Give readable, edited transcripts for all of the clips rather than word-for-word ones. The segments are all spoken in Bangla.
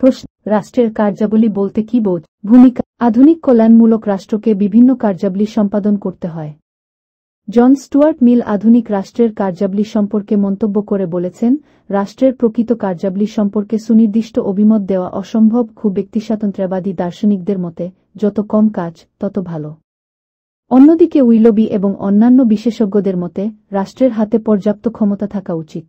প্রশ্ন, রাষ্ট্রের কার্যাবলী বলতে কি বোঝ? ভূমিকা, আধুনিক কল্যাণমূলক রাষ্ট্রকে বিভিন্ন কার্যাবলী সম্পাদন করতে হয়। জন স্টুয়ার্ট মিল আধুনিক রাষ্ট্রের কার্যাবলী সম্পর্কে মন্তব্য করে বলেছেন, রাষ্ট্রের প্রকৃত কার্যাবলী সম্পর্কে সুনির্দিষ্ট অভিমত দেওয়া অসম্ভব। খুব ব্যক্তিস্বাতন্ত্র্যবাদী দার্শনিকদের মতে যত কম কাজ তত ভালো। অন্যদিকে উইলবি এবং অন্যান্য বিশেষজ্ঞদের মতে রাষ্ট্রের হাতে পর্যাপ্ত ক্ষমতা থাকা উচিত।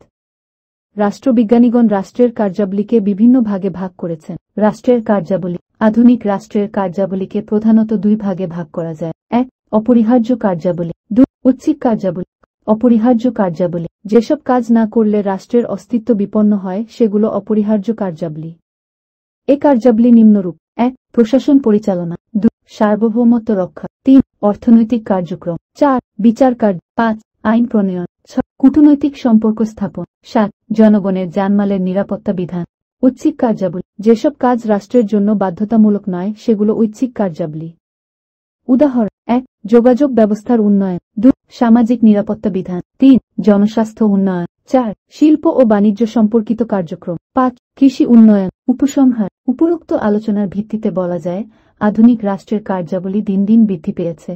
রাষ্ট্রবিজ্ঞানীগণ রাষ্ট্রের কার্যাবলীকে বিভিন্ন ভাগে ভাগ করেছেন। রাষ্ট্রের কার্যাবলী, আধুনিক রাষ্ট্রের কার্যাবলীকে প্রধানত দুই ভাগে ভাগ করা যায়। 1. অপরিহার্য কার্যাবলী। 2. ঐচ্ছিক কার্যাবলী। অপরিহার্য কার্যাবলী, যেসব কাজ না করলে রাষ্ট্রের অস্তিত্ব বিপন্ন হয় সেগুলো অপরিহার্য কার্যাবলী। এ কার্যাবলী নিম্নরূপ: 1. প্রশাসন পরিচালনা। 2. সার্বভৌমত্ব রক্ষা। 3. অর্থনৈতিক কার্যক্রম। 4. বিচার কার্য। 5. আইন প্রণয়ন। 6. কূটনৈতিক সম্পর্ক স্থাপন। 7. জনগণের জানমালের নিরাপত্তা বিধান। ঐচ্ছিক কার্যাবলী, যেসব কাজ রাষ্ট্রের জন্য বাধ্যতামূলক নয় সেগুলো ঐচ্ছিক কার্যাবলী। উদাহরণ: 1. যোগাযোগ ব্যবস্থার উন্নয়ন। 2. সামাজিক নিরাপত্তা বিধান। 3. জনস্বাস্থ্য উন্নয়ন। 4. শিল্প ও বাণিজ্য সম্পর্কিত কার্যক্রম। 5. কৃষি উন্নয়ন। উপসংহার: উপরোক্ত আলোচনার ভিত্তিতে বলা যায়, আধুনিক রাষ্ট্রের কার্যাবলী দিন দিন বৃদ্ধি পেয়েছে।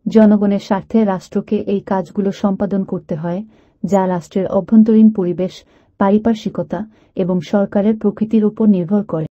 জনগণের স্বার্থে রাষ্ট্রকে এই কাজগুলো সম্পাদন করতে হয়, যা রাষ্ট্রের অভ্যন্তরীণ পরিবেশ, পারিপার্শ্বিকতা এবং সরকারের প্রকৃতির উপর নির্ভর করে।